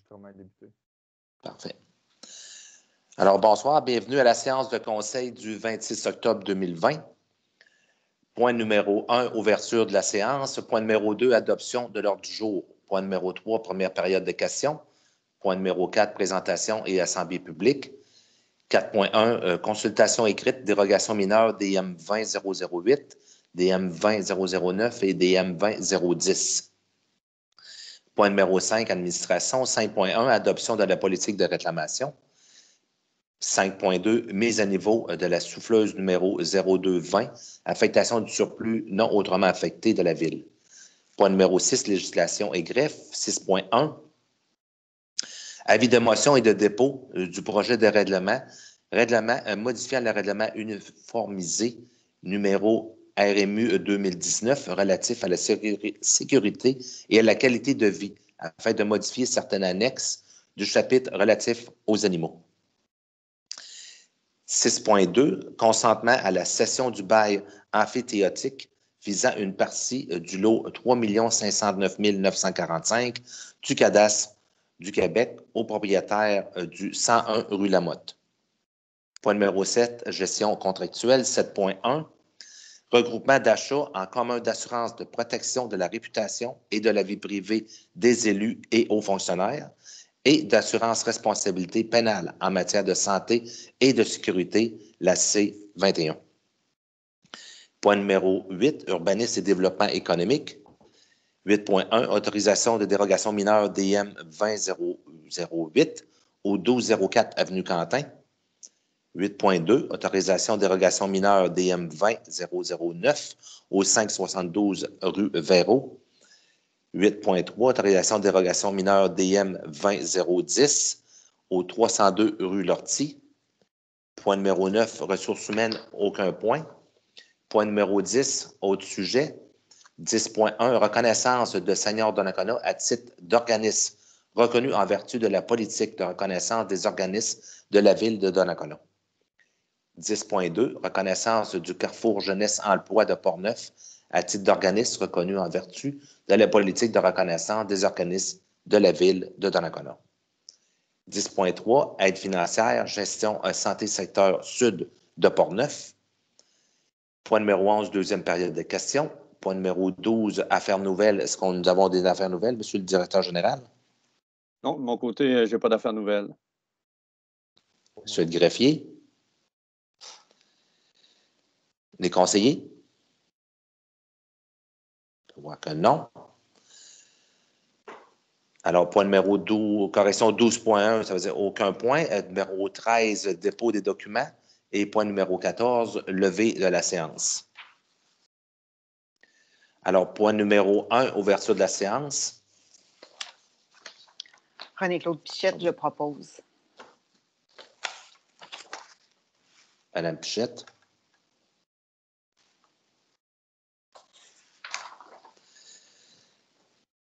l'enregistrement est débuté. Parfait. Alors, bonsoir. Bienvenue à la séance de conseil du 26 octobre 2020. Point numéro 1, ouverture de la séance. Point numéro 2, adoption de l'ordre du jour. Point numéro 3, première période de questions. Point numéro 4, présentation et assemblée publique. 4.1, consultation écrite, dérogation mineure DM 20008, DM 20009 et DM 20010. Point numéro 5, administration. 5.1, adoption de la politique de réclamation. 5.2, mise à niveau de la souffleuse numéro 0220, affectation du surplus non autrement affecté de la ville. Point numéro 6, législation et greffe. 6.1, avis de motion et de dépôt du projet de règlement modifiant le règlement uniformisé numéro RMU 2019 relatif à la sécurité et à la qualité de vie afin de modifier certaines annexes du chapitre relatif aux animaux. 6.2, consentement à la cession du bail amphithéotique visant une partie du lot 3 509 945 du cadastre du Québec au propriétaire du 101 rue Lamotte. Point numéro 7, gestion contractuelle. 7.1, regroupement d'achats en commun d'assurance de protection de la réputation et de la vie privée des élus et hauts fonctionnaires et d'assurance responsabilité pénale en matière de santé et de sécurité, la C21. Point numéro 8, urbanisme et développement économique. 8.1, autorisation de dérogation mineure DM 20008 au 1204 Avenue Quentin. 8.2, autorisation de dérogation mineure DM 20009 au 572 rue Véro. 8.3, autorisation de dérogation mineure DM 20010 au 302 rue Lortie. Point numéro 9, ressources humaines, aucun point. Point numéro 10, autres sujets. 10.1, reconnaissance de Seigneur Donnacona à titre d'organisme reconnu en vertu de la politique de reconnaissance des organismes de la ville de Donnacona. 10.2, reconnaissance du Carrefour Jeunesse Emploi de Portneuf à titre d'organisme reconnu en vertu de la politique de reconnaissance des organismes de la ville de Donnacona. 10.3, aide financière, gestion santé secteur sud de Portneuf. Point numéro 11, deuxième période de questions. Point numéro 12, affaires nouvelles. Est-ce que nous avons des affaires nouvelles, monsieur le directeur général? Non, de mon côté, je n'ai pas d'affaires nouvelles. Monsieur le greffier? Les conseillers? Je vois que non. Alors, point numéro 12, correction 12.1, ça veut dire aucun point. Numéro 13, dépôt des documents. Et point numéro 14, levée de la séance. Alors, point numéro 1, ouverture de la séance. René-Claude Pichette, je propose. Madame Pichette.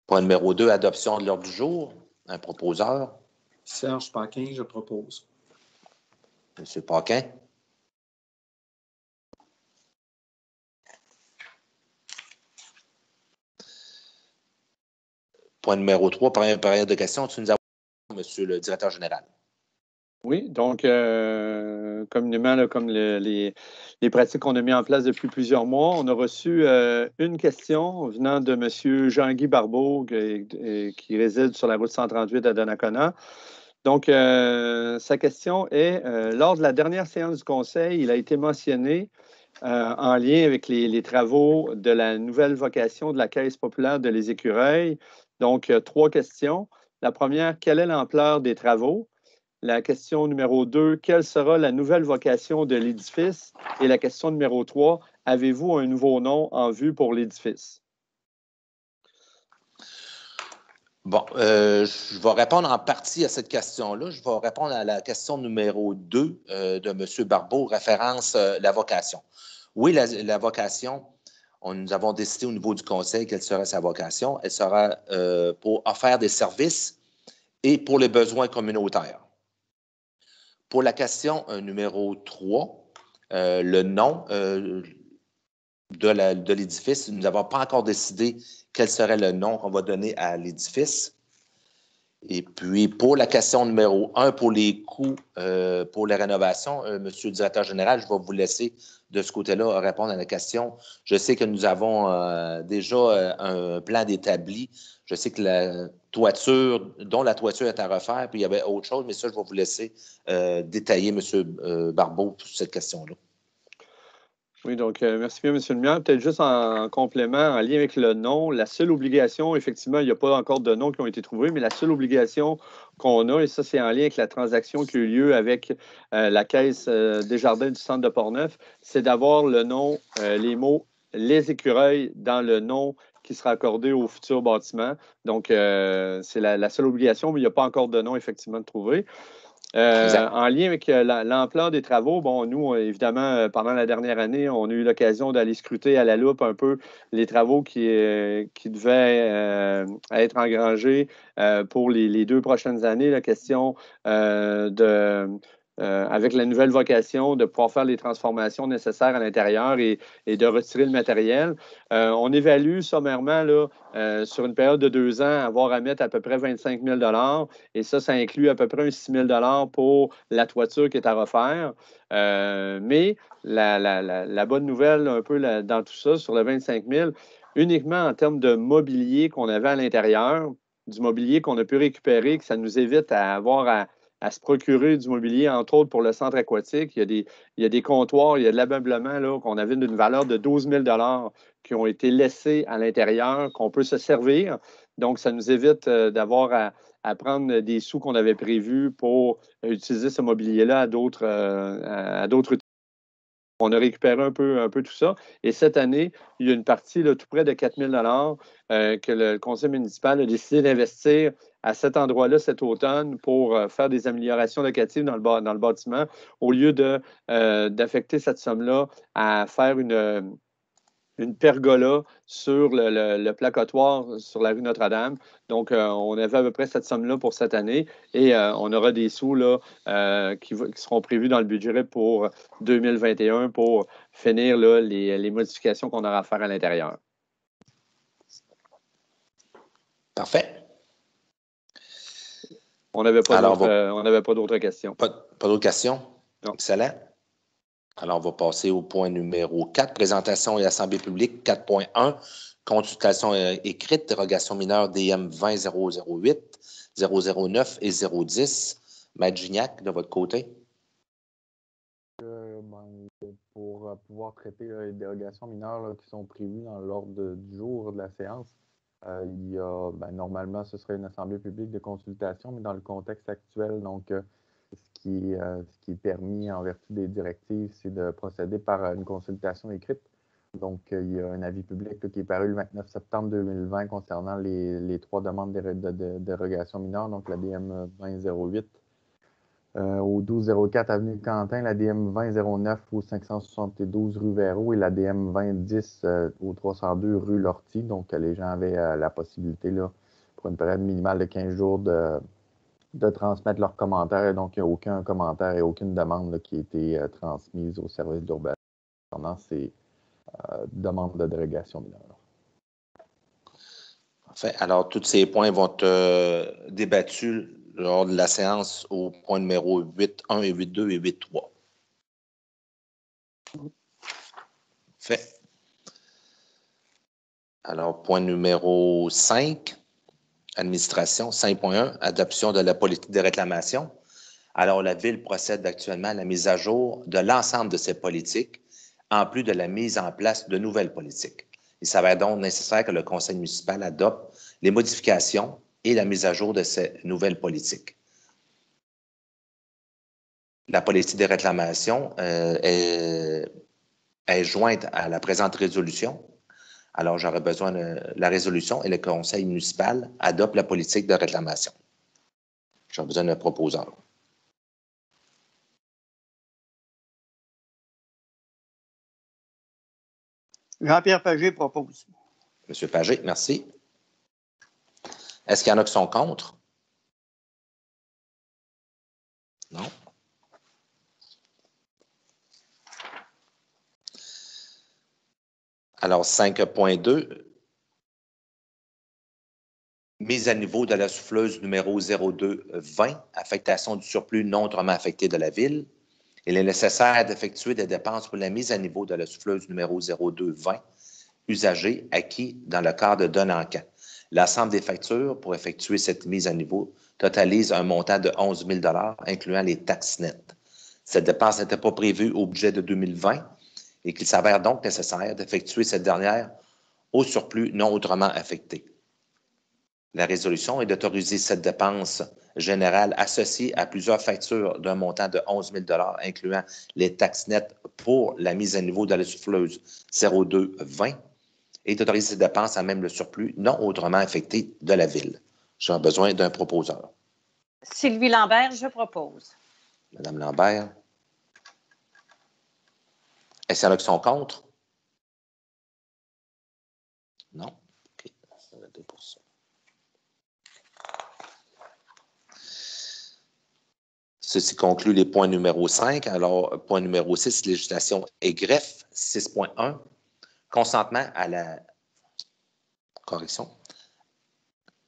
Point numéro 2, adoption de l'ordre du jour. Un proposeur. Serge Paquin, je propose. Monsieur Paquin. Point numéro 3, première période de questions. Tu nous as, monsieur le directeur général. Oui, donc, communément, là, comme les pratiques qu'on a mis en place depuis plusieurs mois, on a reçu une question venant de M. Jean-Guy Barbeau, qui réside sur la route 138 à Donnacona. Donc, sa question est, lors de la dernière séance du Conseil, il a été mentionné en lien avec les travaux de la nouvelle vocation de la Caisse populaire de Les Écureuils. Donc, 3 questions. La première, quelle est l'ampleur des travaux? La question numéro 2, quelle sera la nouvelle vocation de l'édifice? Et la question numéro 3, avez-vous un nouveau nom en vue pour l'édifice? Bon, je vais répondre en partie à cette question-là. Je vais répondre à la question numéro 2 de M. Barbeau, référence la vocation. Oui, la vocation, nous avons décidé au niveau du Conseil quelle serait sa vocation. Elle sera pour offrir des services et pour les besoins communautaires. Pour la question numéro 3, le nom de l'édifice, nous n'avons pas encore décidé quel serait le nom qu'on va donner à l'édifice. Et puis, pour la question numéro 1, pour les coûts pour la rénovation, Monsieur le directeur général, je vais vous laisser de ce côté-là répondre à la question. Je sais que nous avons déjà un plan d'établi. Je sais que la toiture est à refaire, puis il y avait autre chose, mais ça, je vais vous laisser détailler, Monsieur Barbeau, sur cette question-là. Oui, donc merci bien, M. le maire. Peut-être juste en complément, en lien avec le nom, la seule obligation, effectivement, il n'y a pas encore de noms qui ont été trouvés, mais la seule obligation qu'on a, et ça, c'est en lien avec la transaction qui a eu lieu avec la Caisse Desjardins du Centre de Portneuf, c'est d'avoir le nom, les mots « les écureuils » dans le nom qui sera accordé au futur bâtiment. Donc, c'est la seule obligation, mais il n'y a pas encore de nom, effectivement, de trouver. En lien avec l'ampleur des travaux, bon, nous, évidemment, pendant la dernière année, on a eu l'occasion d'aller scruter à la loupe un peu les travaux qui devaient être engrangés pour les 2 prochaines années. La question avec la nouvelle vocation, de pouvoir faire les transformations nécessaires à l'intérieur et de retirer le matériel. On évalue sommairement, là, sur une période de 2 ans, avoir à mettre à peu près 25 000 et ça inclut à peu près un 6 000 pour la toiture qui est à refaire. Mais la bonne nouvelle, un peu dans tout ça, sur le 25 000, uniquement en termes de mobilier qu'on avait à l'intérieur, du mobilier qu'on a pu récupérer, que ça nous évite à avoir à se procurer du mobilier, entre autres pour le centre aquatique. Il y a des comptoirs, il y a de l'ameublement là, qu'on avait d'une valeur de 12 000 qui ont été laissés à l'intérieur, qu'on peut se servir. Donc, ça nous évite d'avoir à prendre des sous qu'on avait prévus pour utiliser ce mobilier-là à d'autres utilités. On a récupéré un peu tout ça. Et cette année, il y a une partie là, tout près de 4 000 que le conseil municipal a décidé d'investir à cet endroit-là cet automne pour faire des améliorations locatives dans le bâtiment, au lieu d'affecter cette somme-là à faire une pergola sur le placotoir sur la rue Notre-Dame. Donc, on avait à peu près cette somme-là pour cette année et on aura des sous là, qui seront prévus dans le budget pour 2021 pour finir là, les modifications qu'on aura à faire à l'intérieur. Parfait. On n'avait pas d'autres questions. Pas d'autres questions? Non. Excellent. Alors, on va passer au point numéro 4, présentation et assemblée publique 4.1, consultation écrite, dérogation mineure DM 20 008, 009 et 010. Maître Gignac, de votre côté. Pour pouvoir traiter les dérogations mineures là, qui sont prévues dans l'ordre du jour de la séance, il y a, normalement, ce serait une assemblée publique de consultation, mais dans le contexte actuel, donc, ce qui est permis en vertu des directives, c'est de procéder par une consultation écrite. Donc, il y a un avis public là, qui est paru le 29 septembre 2020 concernant les 3 demandes de dérogation mineure, donc la DM 2008, au 1204 avenue Quentin, la DM 2009 au 572 rue Véro et la DM 2010 au 302 rue Lortie. Donc, les gens avaient la possibilité, là, pour une période minimale de 15 jours, de transmettre leurs commentaires. Et donc, il n'y a aucun commentaire et aucune demande là, qui a été transmise au service d'urbanisme pendant ces demandes de dérogation mineure. Parfait. Alors, tous ces points vont être débattus lors de la séance au point numéro 8.1 et 8.2 et 8.3. Fait. Alors, point numéro 5, administration, 5.1, adoption de la politique de réclamation. Alors, la Ville procède actuellement à la mise à jour de l'ensemble de ces politiques, en plus de la mise en place de nouvelles politiques. Il s'avère donc nécessaire que le Conseil municipal adopte les modifications et la mise à jour de ces nouvelles politiques. La politique de réclamation est jointe à la présente résolution. Alors, j'aurais besoin de la résolution et le Conseil municipal adopte la politique de réclamation. J'aurais besoin d'un proposeur. Jean-Pierre Pagé propose. Monsieur Pagé, merci. Est-ce qu'il y en a qui sont contre? Non. Alors, 5.2, mise à niveau de la souffleuse numéro 0220, affectation du surplus non autrement affecté de la ville. Il est nécessaire d'effectuer des dépenses pour la mise à niveau de la souffleuse numéro 0220, usagée, acquis dans le cadre d'un encan. L'ensemble des factures pour effectuer cette mise à niveau totalise un montant de 11 000 $, incluant les taxes nettes. Cette dépense n'était pas prévue au budget de 2020 et qu'il s'avère donc nécessaire d'effectuer cette dernière au surplus non autrement affecté. La résolution est d'autoriser cette dépense générale associée à plusieurs factures d'un montant de 11 000 $, incluant les taxes nettes pour la mise à niveau de la souffleuse 0220, et d'autoriser ces dépenses à même le surplus non autrement affecté de la ville. J'ai besoin d'un proposeur. Sylvie Lambert, je propose. Madame Lambert. Est-ce qu'il y en a qui sont contre? Non? OK. Ça va être pour ça. Ceci conclut les points numéro 5. Alors, point numéro 6, législation et greffe. 6.1, consentement à la correction.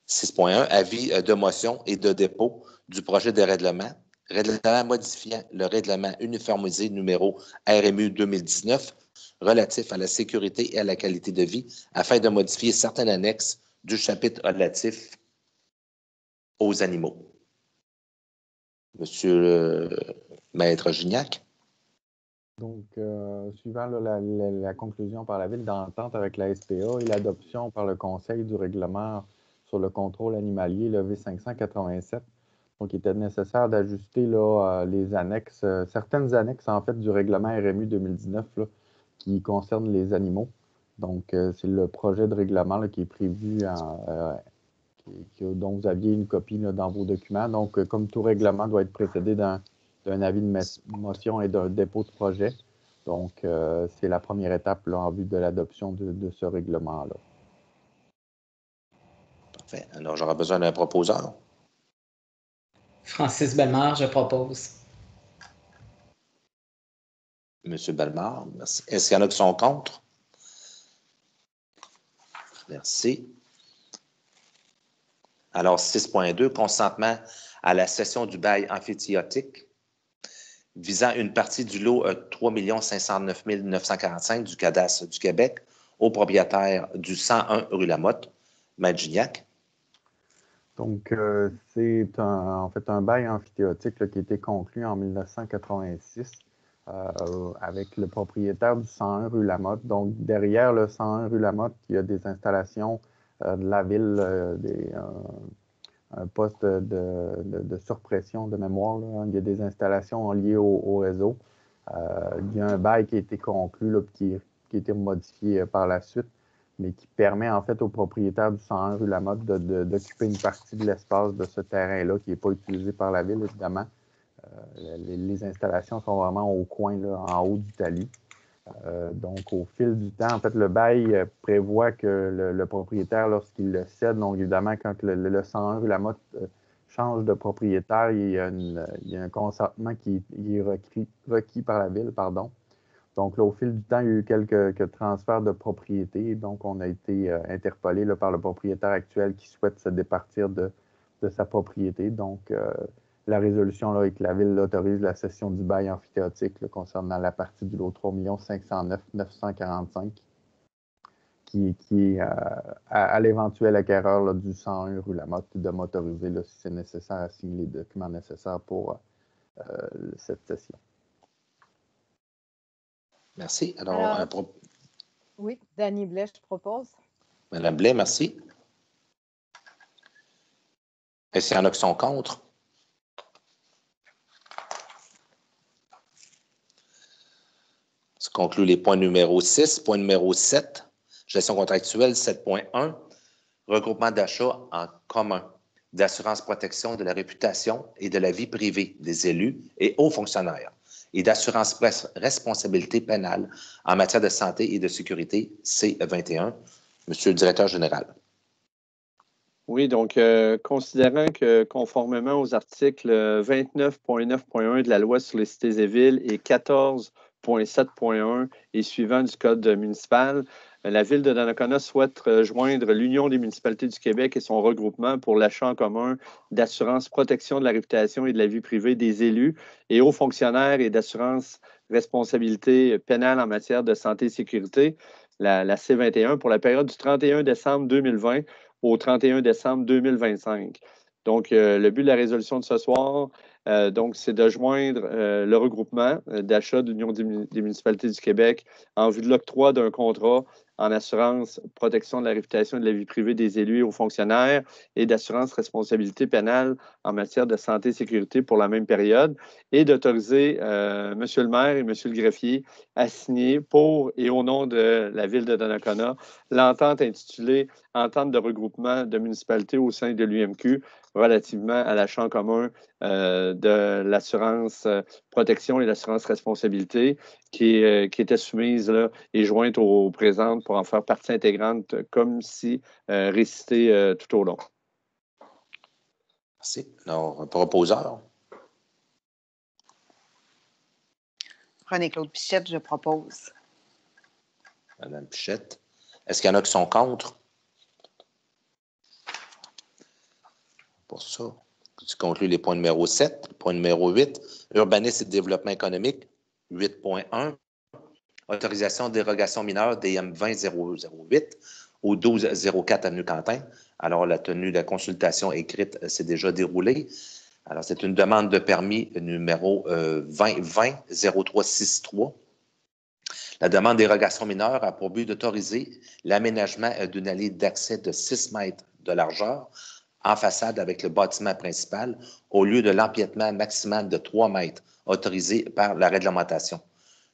6.1, avis de motion et de dépôt du projet de règlement. Règlement modifiant le règlement uniformisé numéro RMU 2019 relatif à la sécurité et à la qualité de vie afin de modifier certaines annexes du chapitre relatif aux animaux. Monsieur Maître Gignac. Donc, suivant là, la conclusion par la Ville d'entente avec la SPA et l'adoption par le Conseil du règlement sur le contrôle animalier, le V587, donc il était nécessaire d'ajuster les annexes, certaines annexes en fait du règlement RMU 2019 là, qui concernent les animaux. Donc, c'est le projet de règlement là, qui est prévu dont vous aviez une copie là, dans vos documents. Donc, comme tout règlement doit être précédé d'un avis de motion et d'un dépôt de projet. Donc, c'est la première étape là, en vue de l'adoption de ce règlement-là. Parfait. Alors, j'aurai besoin d'un proposeur. Francis Bellemare, je propose. Monsieur Bellemare, merci. Est-ce qu'il y en a qui sont contre? Merci. Alors, 6.2, consentement à la cession du bail amphithéotique visant une partie du lot 3 509 945 du cadastre du Québec au propriétaire du 101 rue Lamotte, Maître Gignac. Donc, c'est en fait un bail amphithéotique là, qui a été conclu en 1986 avec le propriétaire du 101 rue Lamotte. Donc, derrière le 101 rue Lamotte, il y a des installations de la ville, un poste de surpression de mémoire. Là. Il y a des installations liées au réseau. Il y a un bail qui a été conclu, là, qui a été modifié par la suite, mais qui permet en fait au propriétaire du 101 rue Lamotte d'occuper une partie de l'espace de ce terrain-là qui n'est pas utilisé par la ville, évidemment. Les installations sont vraiment au coin, là, en haut du talus. Donc, au fil du temps, en fait, le bail prévoit que le propriétaire, lorsqu'il le cède, donc évidemment, quand le 101 rue Lamotte change de propriétaire, il y a un consentement qui est requis par la ville, pardon. Donc, là, au fil du temps, il y a eu quelques transferts de propriété. Donc, on a été interpellé là, par le propriétaire actuel qui souhaite se départir de sa propriété. Donc, la résolution là, est que la Ville autorise la cession du bail amphithéotique là, concernant la partie du lot 3 509 945 qui est à l'éventuel acquéreur là, du 101 rue Lamotte de m'autoriser, là, si c'est nécessaire, à signer les documents nécessaires pour cette cession. Merci. Alors oui, Dany Blais, je propose. Madame Blais, merci. Est-ce qu'il y en a qui sont contre? Ça conclut les points numéro 6. Point numéro 7, gestion contractuelle 7.1, regroupement d'achats en commun d'assurance protection de la réputation et de la vie privée des élus et hauts fonctionnaires et d'assurance responsabilité pénale en matière de santé et de sécurité C21. Monsieur le directeur général. Oui, donc, considérant que conformément aux articles 29.9.1 de la loi sur les cités et villes et 14.7.1 et suivant du Code municipal, La Ville de Donnacona souhaite rejoindre l'Union des municipalités du Québec et son regroupement pour l'achat en commun d'assurance protection de la réputation et de la vie privée des élus et hauts fonctionnaires et d'assurance responsabilité pénale en matière de santé et sécurité, la C21, pour la période du 31 décembre 2020 au 31 décembre 2025. Donc, le but de la résolution de ce soir, c'est de joindre le regroupement d'achat de l'Union des municipalités du Québec en vue de l'octroi d'un contrat en assurance protection de la réputation et de la vie privée des élus et aux fonctionnaires et d'assurance responsabilité pénale en matière de santé et sécurité pour la même période et d'autoriser M. le maire et M. le greffier à signer pour et au nom de la Ville de Donnacona l'entente intitulée « Entente de regroupement de municipalités au sein de l'UMQ » relativement à l'achat en commun de l'assurance protection et l'assurance responsabilité qui était soumise là, et jointe aux présentes pour en faire partie intégrante comme si récité tout au long. Merci. Alors, proposeur. René-Claude Pichette, je propose. Madame Pichette. Est-ce qu'il y en a qui sont contre? Pour ça, tu conclus les points numéro 7. Point numéro 8, urbanisme et développement économique. 8.1, autorisation de dérogation mineure DM 20008 au 1204 Avenue Quentin. Alors, la tenue de la consultation écrite s'est déjà déroulée. Alors, c'est une demande de permis numéro 2020-0363. La demande de dérogation mineure a pour but d'autoriser l'aménagement d'une allée d'accès de 6 mètres de largeur en façade avec le bâtiment principal au lieu de l'empiètement maximal de 3 mètres autorisé par la réglementation.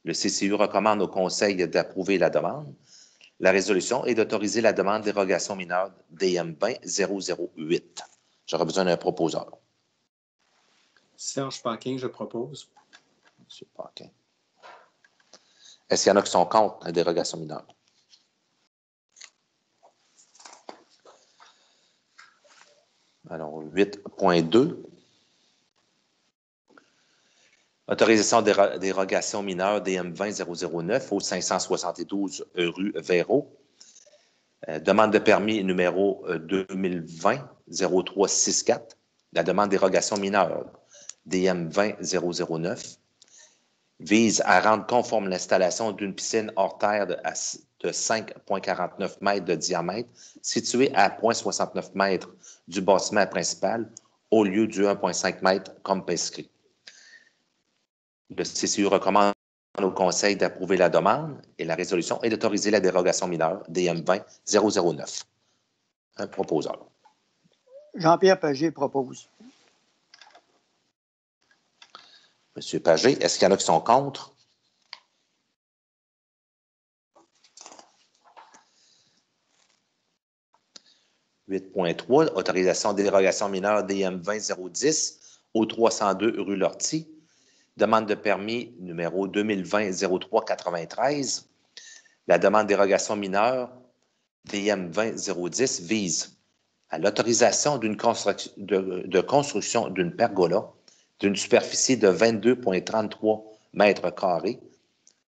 Le CCU recommande au Conseil d'approuver la demande. La résolution est d'autoriser la demande de dérogation mineure DM 20008. J'aurais besoin d'un proposeur. Serge Paquin, je propose. M. Paquin. Est-ce qu'il y en a qui sont contre la dérogation mineure? Alors, 8.2. Autorisation de dérogation mineure DM 20009 au 572 rue Véro. Demande de permis numéro 2020-0364. La demande de dérogation mineure DM 20009 vise à rendre conforme l'installation d'une piscine hors terre de 5,49 mètres de diamètre située à 0,69 mètres du bâtiment principal au lieu du 1,5 mètres comme prescrit. Le CCU recommande au Conseil d'approuver la demande et la résolution est d'autoriser la dérogation mineure DM 20009. Un proposeur. Jean-Pierre Pagé propose. M. Pagé, est-ce qu'il y en a qui sont contre? « 8.3, autorisation de dérogation mineure DM 20010 au 302 rue Lortie. Demande de permis numéro 2020-0393. La demande de dérogation mineure DM 20010 vise à l'autorisation de construction d'une pergola d'une superficie de 22,33 mètres carrés,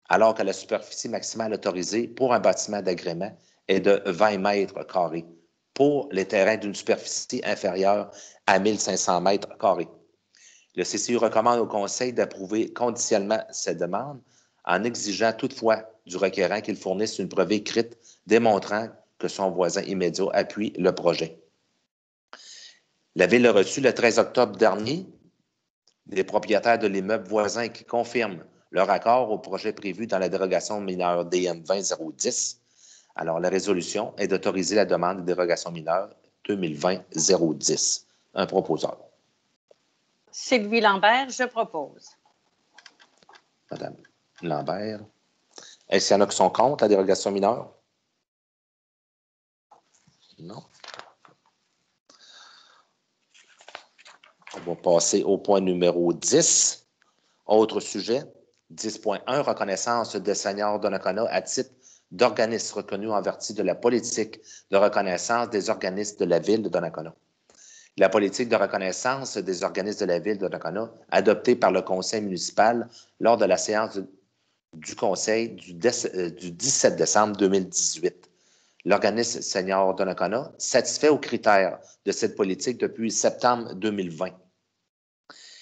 alors que la superficie maximale autorisée pour un bâtiment d'agrément est de 20 mètres carrés pour les terrains d'une superficie inférieure à 1500 mètres carrés. Le CCU recommande au Conseil d'approuver conditionnellement cette demande en exigeant toutefois du requérant qu'il fournisse une preuve écrite démontrant que son voisin immédiat appuie le projet. La Ville a reçu le 13 octobre dernier des propriétaires de l'immeuble voisin qui confirment leur accord au projet prévu dans la dérogation mineure DM 20010. Alors, la résolution est d'autoriser la demande de dérogation mineure 2020-010. Un proposeur. Sylvie Lambert, je propose. Madame Lambert. Est-ce qu'il y en a qui sont contre la dérogation mineure? Non. On va passer au point numéro 10. Autre sujet. 10.1, reconnaissance de Seigneur Donnacona à titre d'organisme reconnu en vertu de la politique de reconnaissance des organismes de la Ville de Donnacona. La politique de reconnaissance des organismes de la Ville de Donnacona, adoptée par le Conseil municipal lors de la séance du Conseil du 17 décembre 2018. L'organisme senior Donnacona satisfait aux critères de cette politique depuis septembre 2020.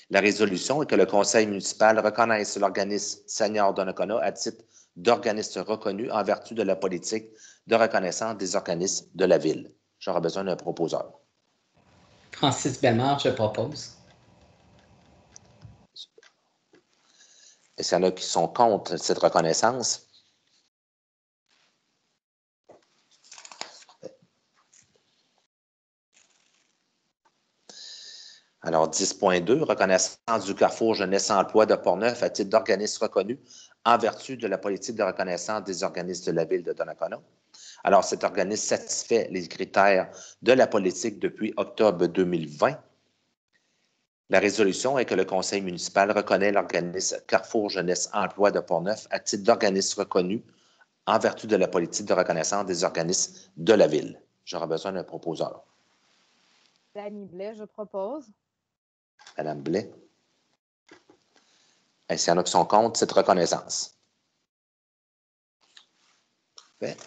La résolution est que le Conseil municipal reconnaisse l'organisme senior Donnacona à titre d'organisme reconnu en vertu de la politique de reconnaissance des organismes de la Ville. J'aurai besoin d'un proposeur. Francis Bellemare, je propose. Est-ce qu'il y en a qui sont contre cette reconnaissance? Alors, 10.2, reconnaissance du Carrefour Jeunesse Emploi de Portneuf à titre d'organisme reconnu en vertu de la politique de reconnaissance des organismes de la Ville de Donnacona. Alors, cet organisme satisfait les critères de la politique depuis octobre 2020. La résolution est que le Conseil municipal reconnaît l'organisme Carrefour Jeunesse Emploi de Portneuf à titre d'organisme reconnu en vertu de la politique de reconnaissance des organismes de la Ville. J'aurai besoin d'un proposeur. Dany Blais, je propose. Madame Blais. Est-ce qu'il y en a qui sont contre cette reconnaissance? Fait.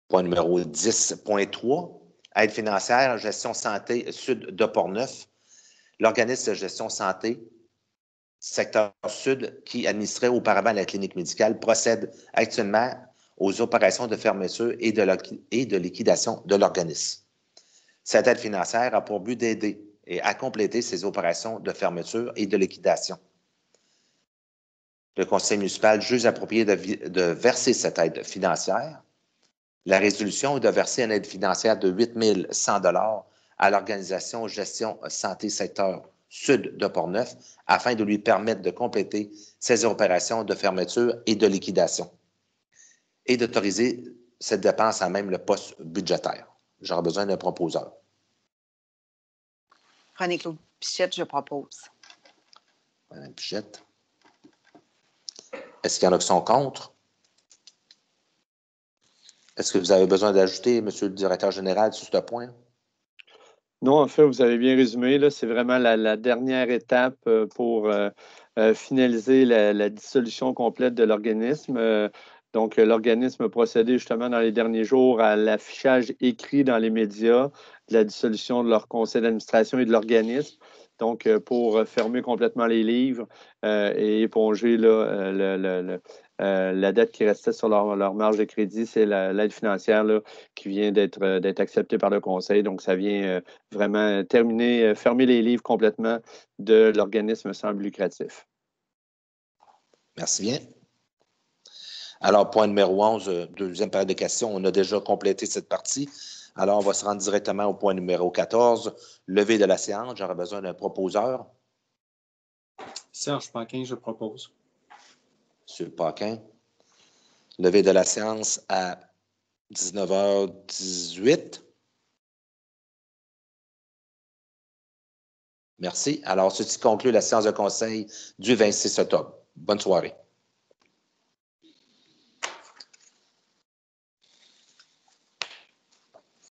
Point numéro 10.3, aide financière, gestion santé sud de Portneuf. L'organisme de gestion santé, secteur sud, qui administrait auparavant la clinique médicale, procède actuellement aux opérations de fermeture et de liquidation de l'organisme. Cette aide financière a pour but d'aider et à compléter ces opérations de fermeture et de liquidation. Le Conseil municipal juge approprié de verser cette aide financière. La résolution est de verser une aide financière de 8 100 $ à l'organisation Gestion Santé Secteur Sud de Portneuf afin de lui permettre de compléter ses opérations de fermeture et de liquidation et d'autoriser cette dépense à même le poste budgétaire. J'aurai besoin d'un proposeur. René-Claude Pichette, je propose. Madame Pichette. Est-ce qu'il y en a qui sont contre? Est-ce que vous avez besoin d'ajouter, Monsieur le directeur général, sur ce point? Non, en fait, vous avez bien résumé. C'est vraiment la dernière étape pour finaliser la dissolution complète de l'organisme. Donc, l'organisme a procédé justement dans les derniers jours à l'affichage écrit dans les médias de la dissolution de leur conseil d'administration et de l'organisme. Donc, pour fermer complètement les livres et éponger la dette qui restait sur leur marge de crédit, c'est l'aide financière là, qui vient d'être acceptée par le conseil. Donc, ça vient vraiment terminer, fermer les livres complètement de l'organisme sans but lucratif. Merci bien. Alors, point numéro 11, deuxième période de questions. On a déjà complété cette partie. Alors, on va se rendre directement au point numéro 14, levée de la séance. J'aurais besoin d'un proposeur. Serge Paquin, je propose. Monsieur Paquin. Levée de la séance à 19h18. Merci. Alors, ceci conclut la séance de conseil du 26 octobre. Bonne soirée.